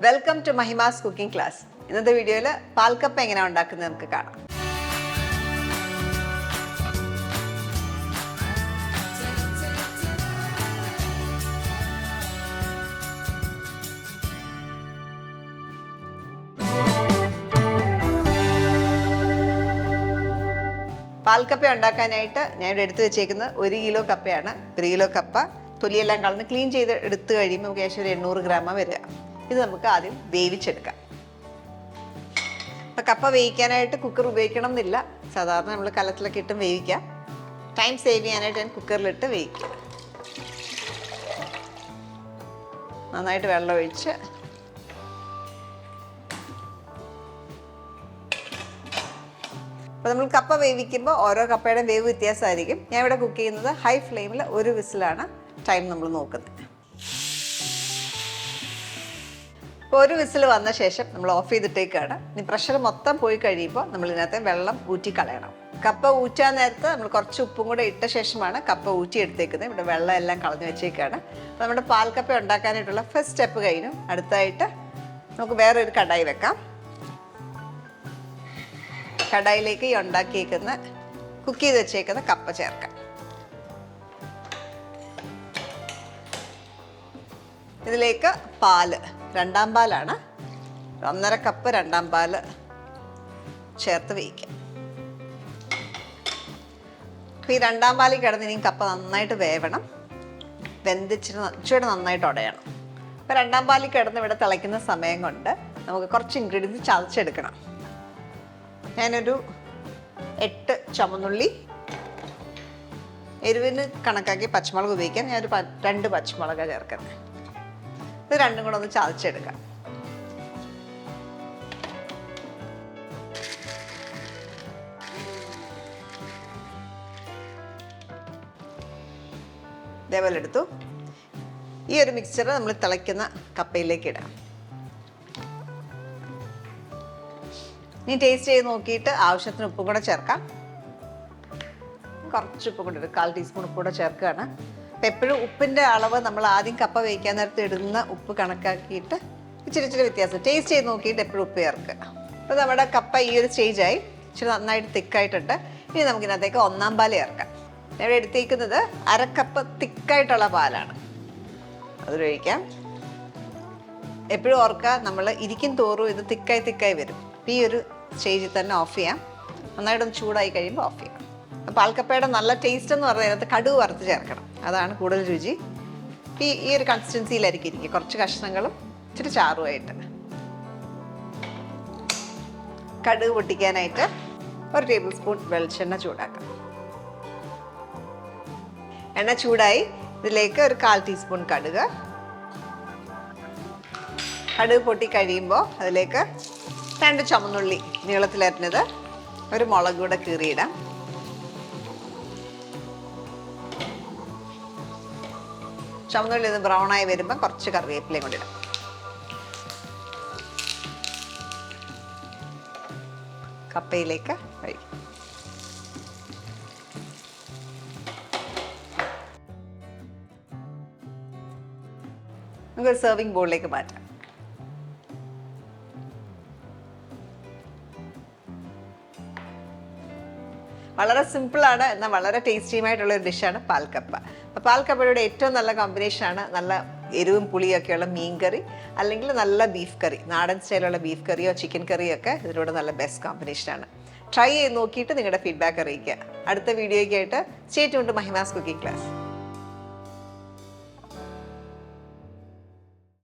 Welcome to Mahima's cooking class. ഇന്നത്തെ വീഡിയോയിൽ പാൽക്കപ്പ എങ്ങനെയാണ് ഉണ്ടാക്കുന്നത് നമുക്ക് കാണാം. പാൽക്കപ്പ ഉണ്ടാക്കാനായിട്ട് ഞാൻ ഇവിടെ എടുത്തു വെച്ചേക്കുന്നത് 1 കിലോ കപ്പയാണ്. 1 കിലോ കപ്പ തൊലിയെല്ലാം കളഞ്ഞ് ക്ലീൻ ചെയ്ത് എടുത്തു കഴിയുമ്പോൾ നമുക്ക് ഏകദേശം ഒരു 800 ഗ്രാം വരിക. ഇത് നമുക്ക് ആദ്യം വേവിച്ചെടുക്കാം. അപ്പം കപ്പ വേവിക്കാനായിട്ട് കുക്കർ ഉപയോഗിക്കണം എന്നില്ല, സാധാരണ നമ്മൾ കലത്തിലൊക്കെ ഇട്ടും വേവിക്കാം. ടൈം സേവ് ചെയ്യാനായിട്ട് ഞാൻ കുക്കറിലിട്ട് വേവിക്കാം. നന്നായിട്ട് വെള്ളം ഒഴിച്ച് അപ്പോൾ നമ്മൾ കപ്പ വേവിക്കുമ്പോൾ ഓരോ കപ്പയുടെ വേവ് വ്യത്യാസമായിരിക്കും. ഞാൻ ഇവിടെ കുക്ക് ചെയ്യുന്നത് ഹൈ ഫ്ലെയിമിൽ 1 വിസിലാണ് ടൈം നമ്മൾ നോക്കുന്നത്. ഇപ്പോൾ 1 വിസിൽ വന്ന ശേഷം നമ്മൾ ഓഫ് ചെയ്തിട്ടേക്കാണ്. ഇനി പ്രഷർ മൊത്തം പോയി കഴിയുമ്പോൾ നമ്മൾ ഇതിനകത്ത് വെള്ളം ഊറ്റിക്കളയണം. കപ്പ ഊറ്റാൻ നേരത്ത് നമ്മൾ കുറച്ച് ഉപ്പും കൂടെ ഇട്ട ശേഷമാണ് കപ്പ ഊറ്റിയെടുത്തേക്കുന്നത്. ഇവിടെ വെള്ളം എല്ലാം കളഞ്ഞു വെച്ചേക്കാണ്. അപ്പോൾ നമ്മുടെ പാൽക്കപ്പ ഉണ്ടാക്കാനായിട്ടുള്ള ഫസ്റ്റ് സ്റ്റെപ്പ് കഴിഞ്ഞു. അടുത്തായിട്ട് നമുക്ക് വേറൊരു കടായി വെക്കാം. കടായിലേക്ക് ഈ ഉണ്ടാക്കിയേക്കുന്ന കുക്ക് ചെയ്ത് വെച്ചേക്കുന്ന കപ്പ ചേർക്കാം. ഇതിലേക്ക് പാല്, 2-ാം പാലാണ്, 1.5 കപ്പ് 2-ാം പാല് ചേർത്ത് വേവിക്കാം. അപ്പോൾ ഈ 2-ാം പാലിൽ കിടന്ന് ഇനി കപ്പ നന്നായിട്ട് വേവണം, വെന്തിച്ചിട്ട് നന്നായിട്ട് ഉടയണം. അപ്പോൾ 2-ാം പാലിൽ കിടന്ന് ഇവിടെ തിളയ്ക്കുന്ന സമയം കൊണ്ട് നമുക്ക് കുറച്ച് ഇൻഗ്രീഡിയൻസ് ചതച്ചെടുക്കണം. ഞാനൊരു 8 ചുവന്നുള്ളി, എരിവിന് കണക്കാക്കി പച്ചമുളക് ഉപയോഗിക്കാം. ഞാനൊരു 2 പച്ചമുളക് ചേർക്കുന്നത്. ഇത് രണ്ടും കൂടെ ഒന്ന് ചതച്ചെടുക്കാം. ഇതേപോലെ എടുത്തു. ഈ ഒരു മിക്സ്ചർ നമ്മൾ തിളയ്ക്കുന്ന കപ്പയിലേക്ക് ഇടാം. ഇനി ടേസ്റ്റ് ചെയ്ത് നോക്കിയിട്ട് ആവശ്യത്തിന് ഉപ്പും കൂടെ ചേർക്കാം. കുറച്ച് ഉപ്പ് കൂടെ 1/4 ടീസ്പൂൺ ഉപ്പ് കൂടെ ചേർക്കുകയാണ്. അപ്പം എപ്പോഴും ഉപ്പിൻ്റെ അളവ് നമ്മൾ ആദ്യം കപ്പ വേവിക്കാൻ നേരത്ത് ഇടുന്ന ഉപ്പ് കണക്കാക്കിയിട്ട് ഇച്ചിരി വ്യത്യാസം ടേസ്റ്റ് ചെയ്ത് നോക്കിയിട്ട് എപ്പോഴും ഉപ്പ് ചേർക്കുക. അപ്പോൾ നമ്മുടെ കപ്പ ഈ ഒരു സ്റ്റേജായി, ഇച്ചിരി നന്നായിട്ട് തിക്കായിട്ടുണ്ട്. ഇനി നമുക്കിതിനകത്തേക്ക് 1-ാം പാൽ ചേർക്കാം. ഞാൻ ഇവിടെ എടുത്തേക്കുന്നത് 1/2 കപ്പ് തിക്കായിട്ടുള്ള പാലാണ്. അതിലൊഴിക്കാം. എപ്പോഴും ഓർക്കുക, നമ്മൾ ഇരിക്കും തോറും ഇത് തിക്കായി വരും. ഈ ഒരു സ്റ്റേജിൽ തന്നെ ഓഫ് ചെയ്യാം. നന്നായിട്ടൊന്ന് ചൂടായി കഴിയുമ്പോൾ ഓഫ് ചെയ്യാം. അപ്പോൾ പാൽക്കപ്പയുടെ നല്ല ടേസ്റ്റ് എന്ന് പറഞ്ഞാൽ അതിനകത്ത് കടുക് വറുത്ത് ചേർക്കണം, അതാണ് കൂടുതൽ രുചി. ഈ ഒരു കൺസിസ്റ്റൻസിയിലായിരിക്കും ഇരിക്കുക, കുറച്ച് കഷ്ണങ്ങളും ഇച്ചിരി ചാറുമായിട്ട്. കടുക് പൊട്ടിക്കാനായിട്ട് 1 ടേബിൾ സ്പൂൺ വെളിച്ചെണ്ണ ചൂടാക്കാം. എണ്ണ ചൂടായി ഇതിലേക്ക് ഒരു 1/4 ടീസ്പൂൺ കടുക് പൊട്ടി കഴിയുമ്പോൾ അതിലേക്ക് 2 ചുവന്നുള്ളി നീളത്തിലരിഞ്ഞത്, ഒരു മുളക് കൂടെ കീറിയിടാം. ചുവന്നുള്ളി ഇത് ബ്രൗണായി വരുമ്പോൾ കുറച്ച് കറിവേപ്പിലയും കൂടി ഇടാം. കപ്പയിലേക്ക് ഒഴിക്കും. നമുക്കൊരു സെർവിങ് ബോളിലേക്ക് മാറ്റാം. വളരെ സിമ്പിളാണ്, എന്നാൽ വളരെ ടേസ്റ്റിയുമായിട്ടുള്ള ഒരു ഡിഷാണ് പാൽക്കപ്പ. അപ്പോൾ പാൽക്കപ്പയുടെ ഏറ്റവും നല്ല കോമ്പിനേഷനാണ് നല്ല എരിവും പുളിയൊക്കെയുള്ള മീൻ കറി, അല്ലെങ്കിൽ നല്ല ബീഫ് കറി, നാടൻ സ്റ്റൈലുള്ള ബീഫ് കറിയോ ചിക്കൻ കറിയോ ഒക്കെ ഇതിലൂടെ നല്ല ബെസ്റ്റ് കോമ്പിനേഷനാണ്. ട്രൈ ചെയ്ത് നോക്കിയിട്ട് നിങ്ങളുടെ ഫീഡ്ബാക്ക് അറിയിക്കുക. അടുത്ത വീഡിയോയ്ക്കായിട്ട് stay tuned to Mahima's cooking class.